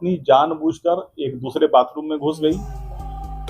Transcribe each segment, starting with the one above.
पत्नी जानबूझकर एक दूसरे बाथरूम में घुस गई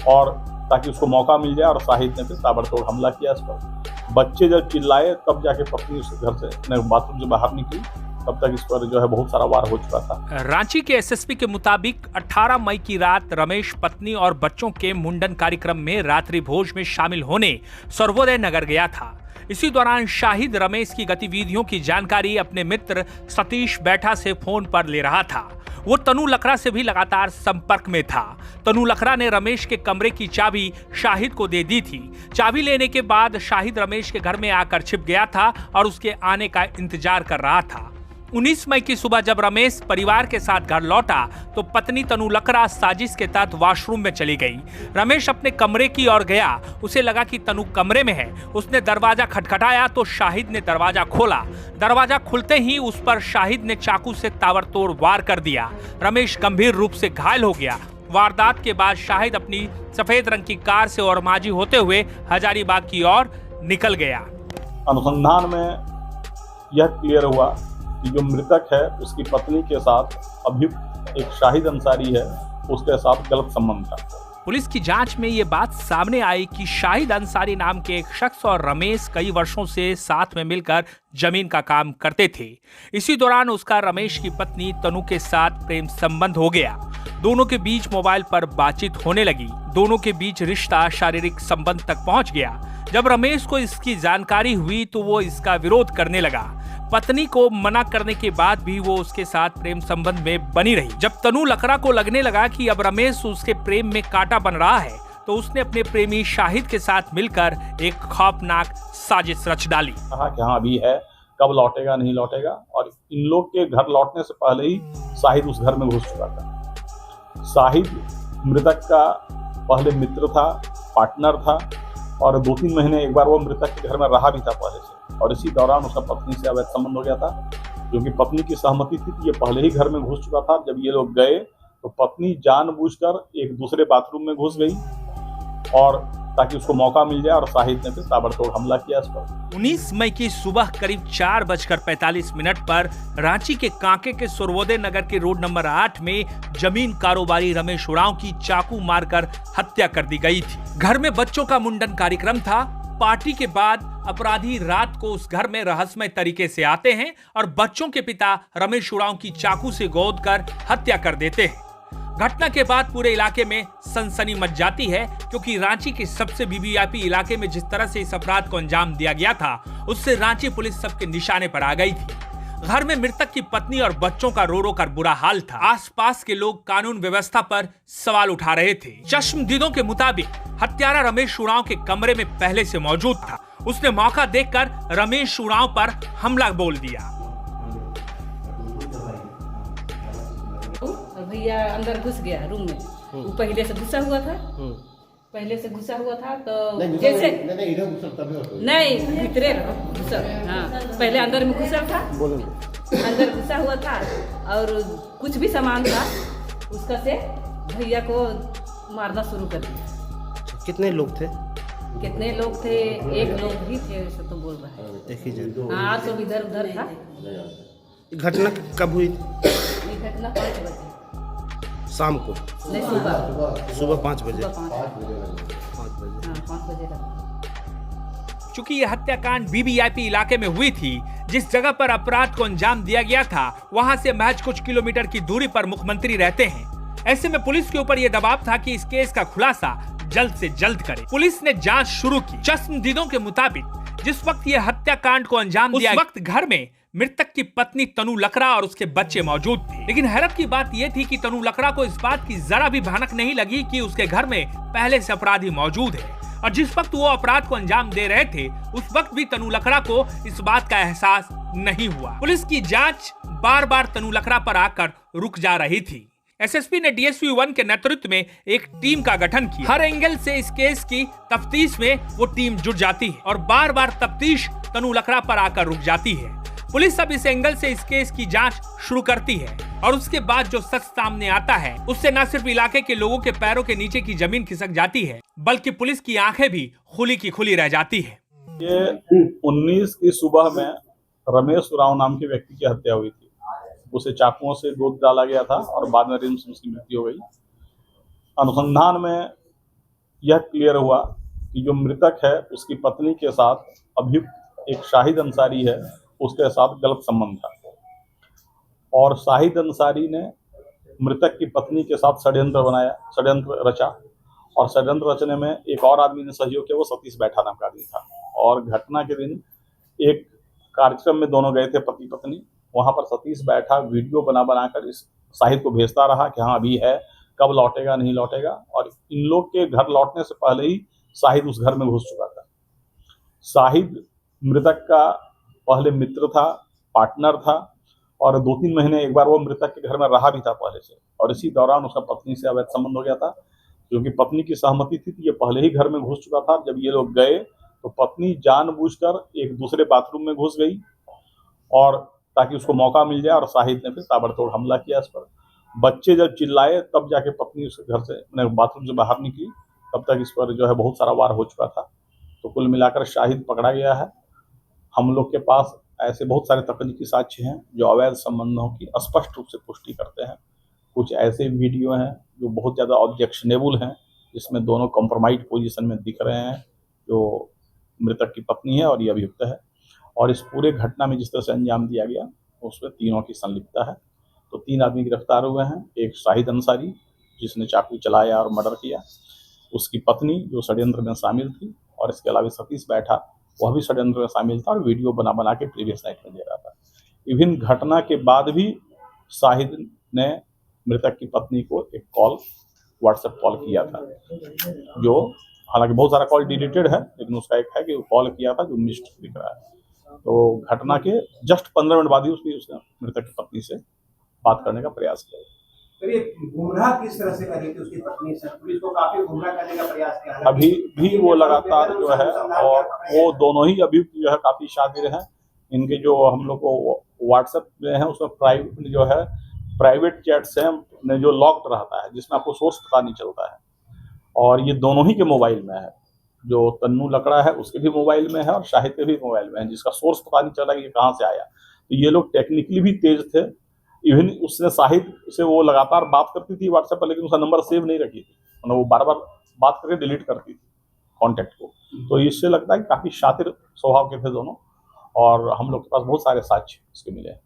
और ताकि उसको मौका मिल जाए और शाहिद ने फिर ताबड़तोड़ हमला किया इस पर। बच्चे जब चिल्लाए तब जाके पत्नी उस घर से बाथरूम से बाहर निकली, तब तक इस पर जो है बहुत सारा वार हो चुका था। रांची के एसएसपी के मुताबिक 18 मई की रात रमेश पत्नी और बच्चों के मुंडन कार्यक्रम में रात्रि भोज में शामिल होने सर्वोदय नगर गया था। इसी दौरान शाहिद रमेश की गतिविधियों की जानकारी अपने मित्र सतीश बैठा से फोन पर ले रहा था। वो तनु लकड़ा से भी लगातार संपर्क में था। तनु लकड़ा ने रमेश के कमरे की चाबी शाहिद को दे दी थी। चाबी लेने के बाद शाहिद रमेश के घर में आकर छिप गया था और उसके आने का इंतजार कर रहा था। 19 मई की सुबह जब रमेश परिवार के साथ घर लौटा तो पत्नी तनु लकड़ा साजिश के तहत वॉशरूम में चली गई। रमेश अपने कमरे की ओर गया। उसे लगा कि तनु कमरे में है। उसने दरवाजा खटखटाया तो शाहिद ने दरवाजा खोला। दरवाजा खुलते ही उस पर शाहिद ने चाकू से ताबड़तोड़ वार कर दिया। रमेश गंभीर रूप से घायल हो गया। वारदात के बाद शाहिद अपनी सफेद रंग की कार से ओरमांझी होते हुए हजारीबाग की ओर निकल गया। अनुसंधान में यह क्लियर हुआ कि जो मृतक है उसकी पत्नी के साथ अभियुक्त एक शाहिद अंसारी है, उसके साथ गलत संबंध था। पुलिस की जांच में ये बात सामने आई कि शाहिद अंसारी नाम के एक शख्स और रमेश कई वर्षों से साथ में मिलकर जमीन का काम करते थे। इसी दौरान उसका रमेश की पत्नी तनु के साथ प्रेम संबंध हो गया। दोनों के बीच मोबाइल पर बातचीत होने लगी। दोनों के बीच रिश्ता शारीरिक संबंध तक पहुंच गया। जब रमेश को इसकी जानकारी हुई तो वो इसका विरोध करने लगा। पत्नी को मना करने के बाद भी वो उसके साथ प्रेम संबंध में बनी रही। जब तनु लकड़ा को लगने लगा कि अब रमेश उसके प्रेम में कांटा बन रहा है तो उसने अपने प्रेमी शाहिद के साथ मिलकर एक खौफनाक साजिश रच डाली। कहा कि हाँ अभी है, कब लौटेगा नहीं लौटेगा, और इन लोग के घर लौटने से पहले ही शाहिद उस घर में घुस चुका था। शाहिद मृतक का पहले मित्र था, पार्टनर था, और 2-3 महीने एक बार वो मृतक के घर में रहा भी था पहले से, और इसी दौरान उसका पत्नी से अवैध संबंध हो गया था। क्योंकि पत्नी की सहमति थी कि ये पहले ही घर में घुस चुका था। जब ये लोग गए तो पत्नी जानबूझकर एक दूसरे बाथरूम में घुस गई और ताकि उसको मौका मिल जाए और शाहिद ने फिर ताबड़तोड़ हमला किया इस पर। 19 मई की सुबह करीब 4:45 पर रांची के कांके के सर्वोदय नगर के रोड नंबर 8 में जमीन कारोबारी रमेश उरांव की चाकू मारकर हत्या कर दी गई थी। घर में बच्चों का मुंडन कार्यक्रम था। पार्टी के बाद अपराधी रात को उस घर में रहस्यमय तरीके से आते हैं और बच्चों के पिता रमेश उरांव की चाकू से गोदकर हत्या कर देते हैं। घटना के बाद पूरे इलाके में सनसनी मच जाती है, क्योंकि रांची के सबसे वीवीआईपी इलाके में जिस तरह से इस अपराध को अंजाम दिया गया था उससे रांची पुलिस सबके निशाने पर आ गई थी। घर में मृतक की पत्नी और बच्चों का रो रो कर बुरा हाल था। आसपास के लोग कानून व्यवस्था पर सवाल उठा रहे थे। चश्मदीदों के मुताबिक हत्यारा रमेश उरांव के कमरे में पहले से मौजूद था। उसने मौका देखकर रमेश उरांव पर हमला बोल दिया। और भैया अंदर घुस गया रूम में। वो पहले से घुसा हुआ था। तो जैसे नहीं भीतरे घुसा, हाँ पहले अंदर में घुसा था, अंदर घुसा हुआ था और कुछ भी सामान था उसका से भैया को मारना शुरू कर दिया। कितने लोग थे? एक लोग ही थे, ऐसा तो बोल रहा है। एक ही जगह। हाँ, सब इधर उधर था। घटना कब हुई? ये घटना 5 बजे शाम को? नहीं, सुबह 5 बजे। 5 बजे का। चूंकि यह हत्याकांड वीवीआईपी इलाके में हुई थी, जिस जगह पर अपराध को अंजाम दिया गया था वहां से महज कुछ किलोमीटर की दूरी पर मुख्यमंत्री रहते हैं। ऐसे में पुलिस के ऊपर यह दबाव था कि इस केस का खुलासा जल्द से जल्द करे। पुलिस ने जांच शुरू की। चश्मदीदों के मुताबिक जिस वक्त यह हत्याकांड को अंजाम दिया, उस वक्त घर में मृतक की पत्नी तनु लकड़ा और उसके बच्चे मौजूद थे। लेकिन हैरत की बात यह थी कि तनु लकड़ा को इस बात की जरा भी भनक नहीं लगी कि उसके घर में पहले से अपराधी मौजूद है, और जिस वक्त वो अपराध को अंजाम दे रहे थे उस वक्त भी तनु लकड़ा को इस बात का एहसास नहीं हुआ। पुलिस की जांच बार बार तनु लकड़ा पर आकर रुक जा रही थी। एसएसपी ने डीएसपी 1 के नेतृत्व में एक टीम का गठन किया। हर एंगल से इस केस की तफ्तीश में वो टीम जुट जाती है और बार बार तफ्तीश तनु लकड़ा पर आकर रुक जाती है। पुलिस अब इस एंगल से इस केस की जांच शुरू करती है और उसके बाद जो सच सामने आता है उससे न सिर्फ इलाके के लोगों के पैरों के नीचे की जमीन खिसक जाती है, बल्कि पुलिस की आंखें भी खुली की खुली रह जाती है। ये 19 की सुबह में रमेश उरांव नाम के व्यक्ति की हत्या हुई थी। उसे चाकुओं से गोद डाला गया था और बाद में रिम्स में उसकी मृत्यु हो गई। अनुसंधान में यह क्लियर हुआ कि जो मृतक है उसकी पत्नी के साथ अभियुक्त एक शाहिद अंसारी है, उसके साथ गलत संबंध था और शाहिद अंसारी ने मृतक की पत्नी के साथ षड्यंत्र रचा और षड्यंत्र रचने में एक और आदमी ने सहयोग किया, वो सतीश बैठा नाम का आदमी था। और घटना के दिन एक कार्यक्रम में दोनों गए थे पति पत्नी, वहां पर सतीश बैठा वीडियो बनाकर इस शाहिद को भेजता रहा कि हाँ अभी है, कब लौटेगा नहीं लौटेगा। और इन लोग के घर लौटने से पहले ही शाहिद उस घर में घुस चुका था। शाहिद मृतक का पहले मित्र था, पार्टनर था और 2-3 महीने एक बार वो मृतक के घर में रहा भी था पहले से। और इसी दौरान उसका पत्नी से अवैध संबंध हो गया था, क्योंकि पत्नी की सहमति थी कि ये पहले ही घर में घुस चुका था। जब ये लोग गए तो पत्नी जानबूझकर एक दूसरे बाथरूम में घुस गई और ताकि उसको मौका मिल जाए, और शाहिद ने फिर ताबड़तोड़ हमला किया इस पर। बच्चे जब चिल्लाए तब जाके पत्नी उसके घर से बाथरूम से बाहर निकली, तब तक इस पर जो है बहुत सारा वार हो चुका था। तो कुल मिलाकर शाहिद पकड़ा गया है। हम लोग के पास ऐसे बहुत सारे तकनीकी साक्ष्य हैं जो अवैध संबंधों की स्पष्ट रूप से पुष्टि करते हैं। कुछ ऐसे वीडियो हैं जो बहुत ज़्यादा ऑब्जेक्शनेबल हैं, जिसमें दोनों कॉम्प्रोमाइज पोजीशन में दिख रहे हैं, जो मृतक की पत्नी है और ये अभियुक्त है। और इस पूरे घटना में जिस तरह से अंजाम दिया गया उसमें तीनों की संलिप्तता है। तो 3 आदमी गिरफ्तार हुए हैं। एक शाहिद अंसारी जिसने चाकू चलाया और मर्डर किया, उसकी पत्नी जो षड्यंत्र में शामिल थी, और इसके अलावा सतीश बैठा वह भी षड्यंत्र में शामिल था और वीडियो बना के प्रीवियस नाइट में दे रहा था। इवन घटना के बाद भी शाहिद ने मृतक की पत्नी को एक कॉल, व्हाट्सएप कॉल किया था, जो हालांकि बहुत सारा कॉल डिलीटेड है, लेकिन उसका एक है कि वो कॉल किया था जो मिस्ड दिख रहा है। तो घटना के जस्ट 15 मिनट बाद ही उसने मृतक की पत्नी से बात करने का प्रयास किया। तो ये गुमराह किस तरह से करी थी उसकी पत्नी से? पुलिस को काफी गुमराह करने का प्रयास किया। अभी भी वो लगातार जो है, और वो दोनों ही अभियुक्त जो है काफी शातिर हैं। इनके जो हम लोग को व्हाट्सएप में है उसमें प्राइवेट चैट्स हैं जो लॉक्ड रहता है, जिसमें आपको सोर्स पता नहीं चलता है, और ये दोनों ही के मोबाइल में है। जो तन्नू लकड़ा है उसके भी मोबाइल में है और शाहिद के भी मोबाइल में है, जिसका सोर्स पता नहीं चला कि ये कहाँ से आया। तो ये लोग टेक्निकली भी तेज थे। इवन उसने शाहिद से वो लगातार बात करती थी व्हाट्सएप पर, लेकिन उसका नंबर सेव नहीं रखी थी, मतलब वो बार बार बात करके डिलीट करती थी कॉन्टैक्ट को। तो इससे लगता है कि काफ़ी शातिर स्वभाव के थे दोनों, और हम लोग के पास बहुत सारे साक्ष्य इसके मिले हैं।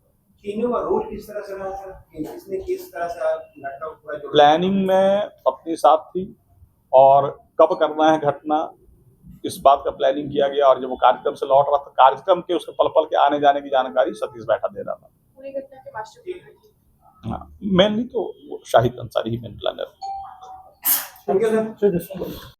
तीनों का रोल किस तरह से रहा था? किसने किस तरह से घटना को पूरा जोड़ा? प्लानिंग में अपनी साथ थी, और कब करना है घटना इस बात का प्लानिंग किया गया। और जब वो कार्यक्रम से लौट रहा था, कार्यक्रम के उसके पल पल के आने जाने की जानकारी सतीश बैठा दे रहा था। पूरी घटना के मास्टर हाँ, मेनली तो शाहिद अंसारी ही main planner. Thank you sir.